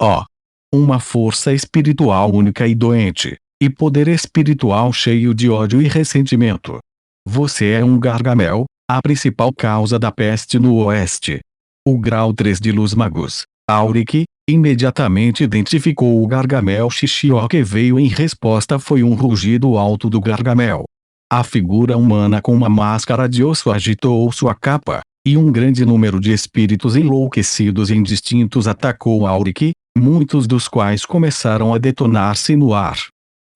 Ó! Uma força espiritual única e doente, e poder espiritual cheio de ódio e ressentimento. Você é um Gargamel, a principal causa da peste no Oeste. O grau 3 de Luz Magus, Auric, imediatamente identificou o Gargamel. Xixió que veio em resposta foi um rugido alto do Gargamel. A figura humana com uma máscara de osso agitou sua capa, e um grande número de espíritos enlouquecidos e indistintos atacou Auric, muitos dos quais começaram a detonar-se no ar.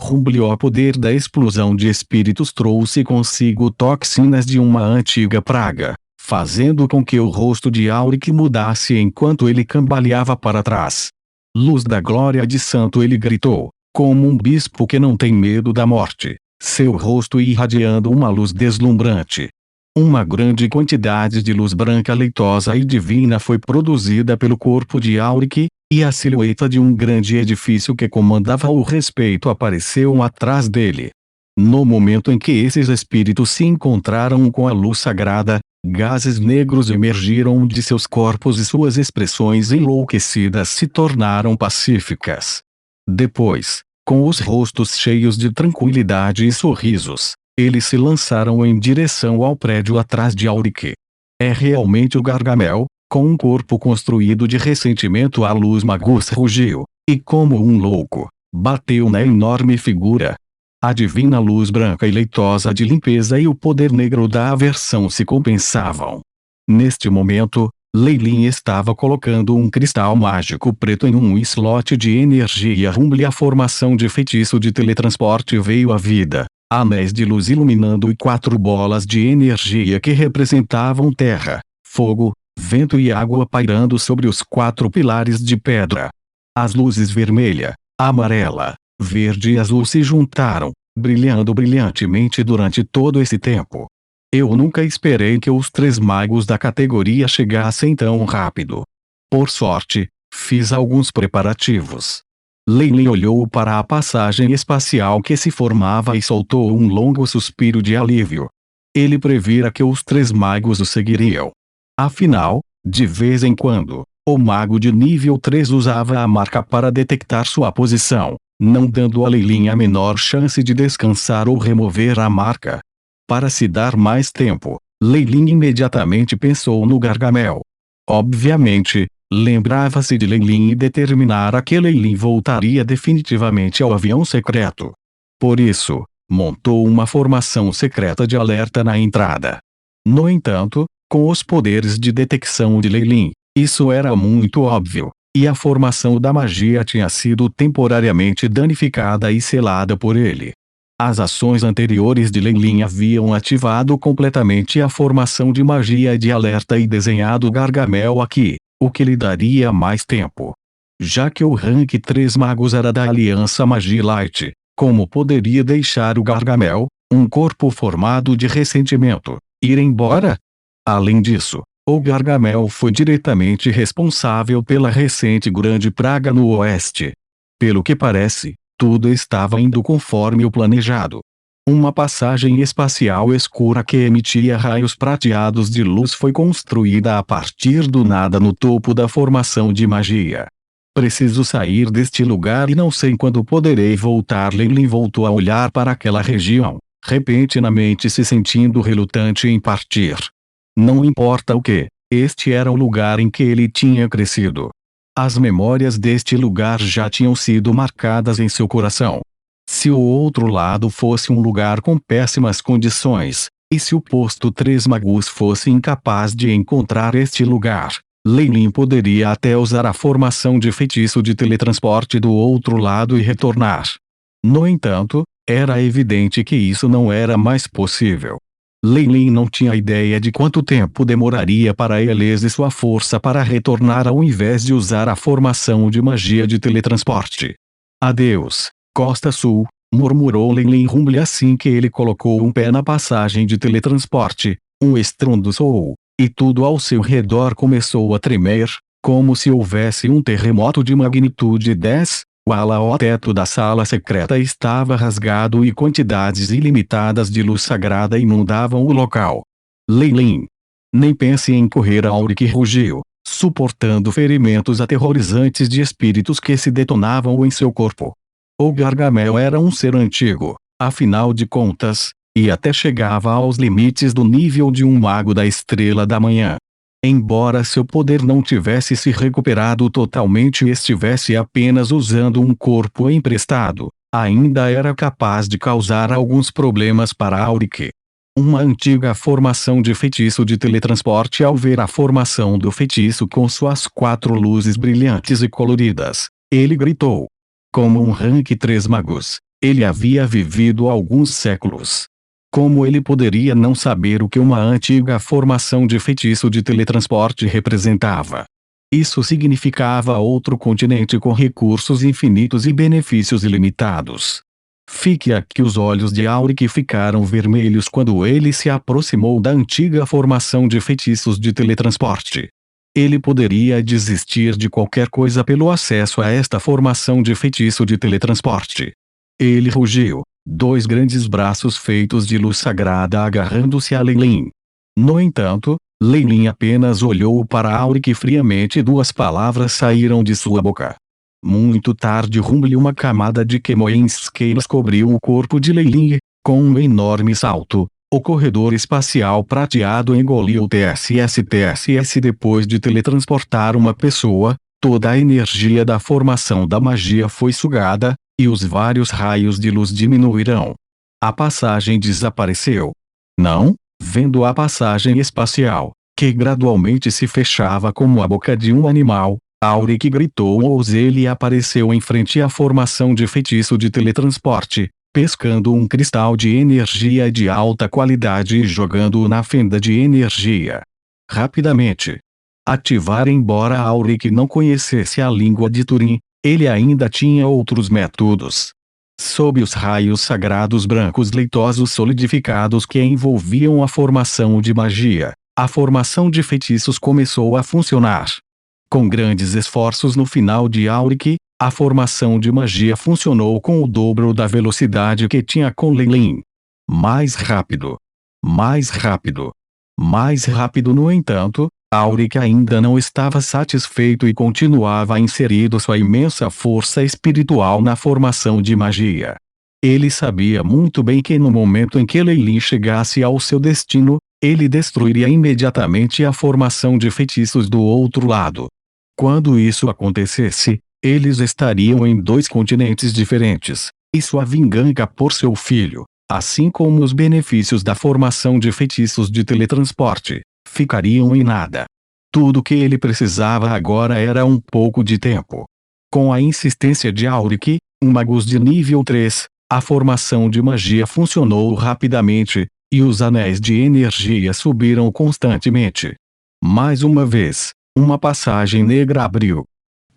O poder da explosão de espíritos trouxe consigo toxinas de uma antiga praga, fazendo com que o rosto de Auric mudasse enquanto ele cambaleava para trás. Luz da glória de santo, ele gritou, como um bispo que não tem medo da morte, seu rosto irradiando uma luz deslumbrante. Uma grande quantidade de luz branca leitosa e divina foi produzida pelo corpo de Auric, e a silhueta de um grande edifício que comandava o respeito apareceu atrás dele. No momento em que esses espíritos se encontraram com a luz sagrada, gases negros emergiram de seus corpos e suas expressões enlouquecidas se tornaram pacíficas. Depois, com os rostos cheios de tranquilidade e sorrisos, eles se lançaram em direção ao prédio atrás de Auric. É realmente o Gargamel, com um corpo construído de ressentimento. A Luz Magus rugiu, e como um louco, bateu na enorme figura. A divina luz branca e leitosa de limpeza e o poder negro da aversão se compensavam. Neste momento, Lei Lin estava colocando um cristal mágico preto em um slot de energia Rumble. A formação de feitiço de teletransporte veio à vida. Anéis de luz iluminando e 4 bolas de energia que representavam terra, fogo, vento e água pairando sobre os 4 pilares de pedra. As luzes vermelha, amarela, verde e azul se juntaram, brilhando brilhantemente durante todo esse tempo. Eu nunca esperei que os 3 magos da categoria chegassem tão rápido. Por sorte, fiz alguns preparativos. Lei Lin olhou para a passagem espacial que se formava e soltou um longo suspiro de alívio. Ele previra que os 3 magos o seguiriam. Afinal, de vez em quando, o mago de nível 3 usava a marca para detectar sua posição, não dando a Lei Lin a menor chance de descansar ou remover a marca. Para se dar mais tempo, Lei Lin imediatamente pensou no Gargamel. Obviamente, lembrava-se de Lei-Lin e determinara que Lei-Lin voltaria definitivamente ao avião secreto. Por isso, montou uma formação secreta de alerta na entrada. No entanto, com os poderes de detecção de Lei-Lin, isso era muito óbvio, e a formação da magia tinha sido temporariamente danificada e selada por ele. As ações anteriores de Lei-Lin haviam ativado completamente a formação de magia de alerta e desenhado Gargamel aqui, o que lhe daria mais tempo. Já que o rank 3 magos era da Aliança Magilight, como poderia deixar o Gargamel, um corpo formado de ressentimento, ir embora? Além disso, o Gargamel foi diretamente responsável pela recente grande praga no Oeste. Pelo que parece, tudo estava indo conforme o planejado. Uma passagem espacial escura que emitia raios prateados de luz foi construída a partir do nada no topo da formação de magia. Preciso sair deste lugar e não sei quando poderei voltar. Lei-Lin voltou a olhar para aquela região, repentinamente se sentindo relutante em partir. Não importa o que, este era o lugar em que ele tinha crescido. As memórias deste lugar já tinham sido marcadas em seu coração. Se o outro lado fosse um lugar com péssimas condições, e se o posto 3 Magus fosse incapaz de encontrar este lugar, Lei-Lin poderia até usar a formação de feitiço de teletransporte do outro lado e retornar. No entanto, era evidente que isso não era mais possível. Lei-Lin não tinha ideia de quanto tempo demoraria para eles e sua força para retornar ao invés de usar a formação de magia de teletransporte. Adeus, Costa Sul, murmurou Lei-Lin Rumble assim que ele colocou um pé na passagem de teletransporte. Um estrondo soou, e tudo ao seu redor começou a tremer, como se houvesse um terremoto de magnitude 10. O teto da sala secreta estava rasgado e quantidades ilimitadas de luz sagrada inundavam o local. Lei-Lin, nem pense em correr. Auric rugiu, suportando ferimentos aterrorizantes de espíritos que se detonavam em seu corpo. O Gargamel era um ser antigo, afinal de contas, e até chegava aos limites do nível de um mago da Estrela da Manhã. Embora seu poder não tivesse se recuperado totalmente e estivesse apenas usando um corpo emprestado, ainda era capaz de causar alguns problemas para Auric. Uma antiga formação de feitiço de teletransporte. Ao ver a formação do feitiço com suas 4 luzes brilhantes e coloridas, ele gritou. Como um rank 3 magos, ele havia vivido alguns séculos. Como ele poderia não saber o que uma antiga formação de feitiço de teletransporte representava? Isso significava outro continente com recursos infinitos e benefícios ilimitados. Fique aqui. Os olhos de Auric ficaram vermelhos quando ele se aproximou da antiga formação de feitiços de teletransporte. Ele poderia desistir de qualquer coisa pelo acesso a esta formação de feitiço de teletransporte. Ele rugiu, 2 grandes braços feitos de luz sagrada agarrando-se a Leilin. No entanto, Leilin apenas olhou para Auric friamente e 2 palavras saíram de sua boca. Muito tarde, rumble. Uma camada de Chemoinscales cobriu o corpo de Leilin e, com um enorme salto, o corredor espacial prateado engoliu o TSS. Depois de teletransportar uma pessoa, toda a energia da formação da magia foi sugada, e os vários raios de luz diminuíram. A passagem desapareceu. Não, vendo a passagem espacial, que gradualmente se fechava como a boca de um animal, Auric gritou. Ele apareceu em frente à formação de feitiço de teletransporte, pescando um cristal de energia de alta qualidade e jogando-o na fenda de energia. Rapidamente. Ativar. Embora Auric não conhecesse a língua de Turing, ele ainda tinha outros métodos. Sob os raios sagrados brancos leitosos solidificados que envolviam a formação de magia, a formação de feitiços começou a funcionar. Com grandes esforços no final de Auric, a formação de magia funcionou com o dobro da velocidade que tinha com Leilin. Mais rápido. Mais rápido. Mais rápido. No entanto, Auric ainda não estava satisfeito e continuava inserindo sua imensa força espiritual na formação de magia. Ele sabia muito bem que no momento em que Leilin chegasse ao seu destino, ele destruiria imediatamente a formação de feitiços do outro lado. Quando isso acontecesse, eles estariam em 2 continentes diferentes, e sua vingança por seu filho, assim como os benefícios da formação de feitiços de teletransporte, ficariam em nada. Tudo que ele precisava agora era um pouco de tempo. Com a insistência de Auric, um mago de nível 3, a formação de magia funcionou rapidamente, e os anéis de energia subiram constantemente. Mais uma vez, uma passagem negra abriu.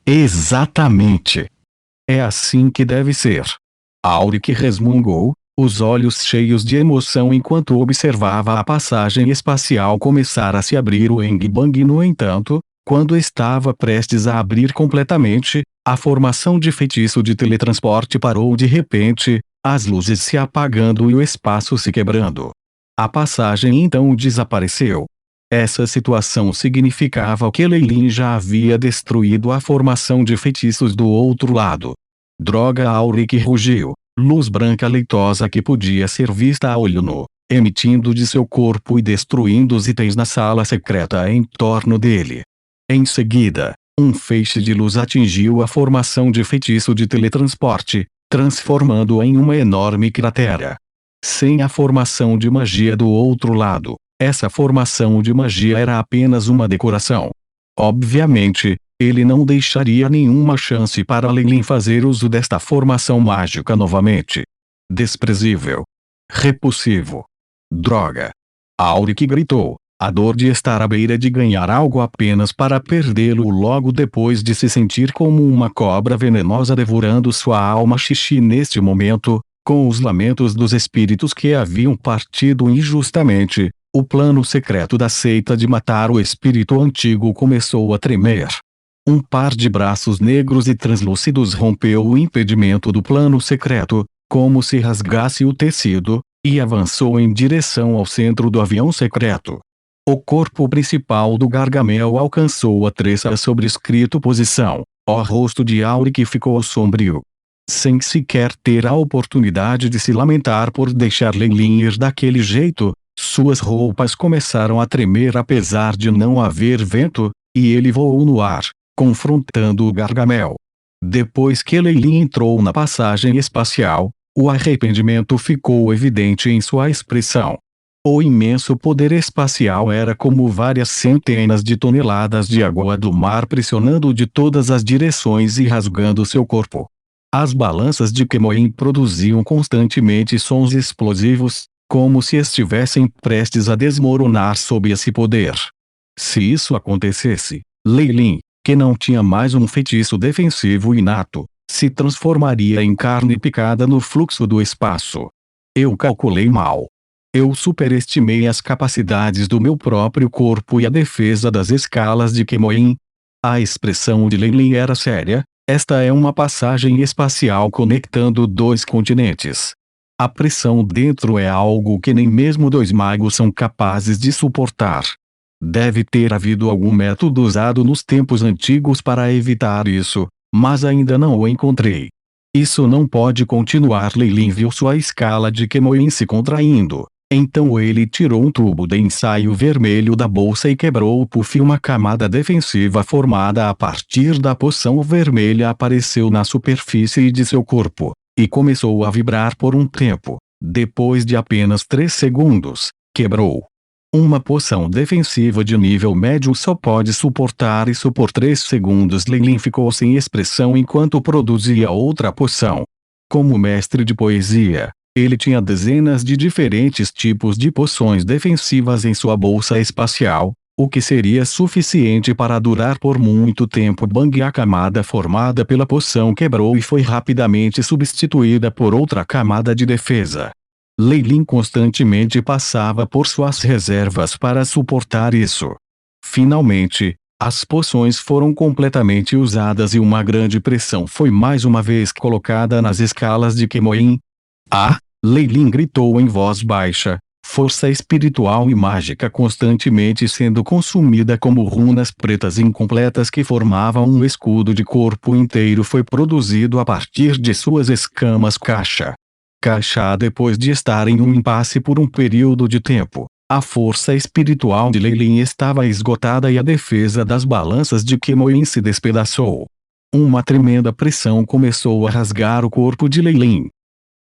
Exatamente. É assim que deve ser. Auric resmungou, os olhos cheios de emoção enquanto observava a passagem espacial começar a se abrir. O Eng Bang. No entanto, quando estava prestes a abrir completamente, a formação de feitiço de teletransporte parou de repente, as luzes se apagando e o espaço se quebrando. A passagem então desapareceu. Essa situação significava que Leilin já havia destruído a formação de feitiços do outro lado. Droga! Auric rugiu. Luz branca leitosa que podia ser vista a olho nu, emitindo de seu corpo e destruindo os itens na sala secreta em torno dele. Em seguida, um feixe de luz atingiu a formação de feitiço de teletransporte, transformando-a em uma enorme cratera. Sem a formação de magia do outro lado, essa formação de magia era apenas uma decoração. Obviamente, ele não deixaria nenhuma chance para Leilin fazer uso desta formação mágica novamente. Desprezível. Repulsivo. Droga. Auric gritou, a dor de estar à beira de ganhar algo apenas para perdê-lo logo depois de se sentir como uma cobra venenosa devorando sua alma. Xixi. Neste momento, com os lamentos dos espíritos que haviam partido injustamente, o plano secreto da seita de matar o espírito antigo começou a tremer. Um par de braços negros e translúcidos rompeu o impedimento do plano secreto, como se rasgasse o tecido, e avançou em direção ao centro do avião secreto. O corpo principal do Gargamel alcançou a treça sobrescrito posição. O rosto de Auric ficou sombrio. Sem sequer ter a oportunidade de se lamentar por deixar Leilin ir daquele jeito, suas roupas começaram a tremer apesar de não haver vento, e ele voou no ar, confrontando o Gargamel. Depois que Leilin entrou na passagem espacial, o arrependimento ficou evidente em sua expressão. O imenso poder espacial era como várias centenas de toneladas de água do mar pressionando de todas as direções e rasgando seu corpo. As balanças de Kemoin produziam constantemente sons explosivos, como se estivessem prestes a desmoronar sob esse poder. Se isso acontecesse, Leilin, que não tinha mais um feitiço defensivo inato, se transformaria em carne picada no fluxo do espaço. Eu calculei mal. Eu superestimei as capacidades do meu próprio corpo e a defesa das escalas de Kemoin. A expressão de Leilin era séria. Esta é uma passagem espacial conectando dois continentes. A pressão dentro é algo que nem mesmo dois magos são capazes de suportar. Deve ter havido algum método usado nos tempos antigos para evitar isso, mas ainda não o encontrei. Isso não pode continuar. Leilin viu sua escala de Kemoin se contraindo. Então ele tirou um tubo de ensaio vermelho da bolsa e quebrou o puff. Uma camada defensiva formada a partir da poção vermelha apareceu na superfície de seu corpo, e começou a vibrar por um tempo. Depois de apenas 3 segundos, quebrou. Uma poção defensiva de nível médio só pode suportar isso por 3 segundos. Leilin ficou sem expressão enquanto produzia outra poção. Como mestre de poesia, ele tinha dezenas de diferentes tipos de poções defensivas em sua bolsa espacial, o que seria suficiente para durar por muito tempo. Bang! A camada formada pela poção quebrou e foi rapidamente substituída por outra camada de defesa. Leilin constantemente passava por suas reservas para suportar isso. Finalmente, as poções foram completamente usadas e uma grande pressão foi mais uma vez colocada nas escalas de Kemoin. Ah! Leilin gritou em voz baixa, força espiritual e mágica constantemente sendo consumida como runas pretas incompletas que formavam um escudo de corpo inteiro foi produzido a partir de suas escamas. Caixa. Depois de estar em um impasse por um período de tempo, a força espiritual de Leilin estava esgotada e a defesa das balanças de Kemoin se despedaçou. Uma tremenda pressão começou a rasgar o corpo de Leilin.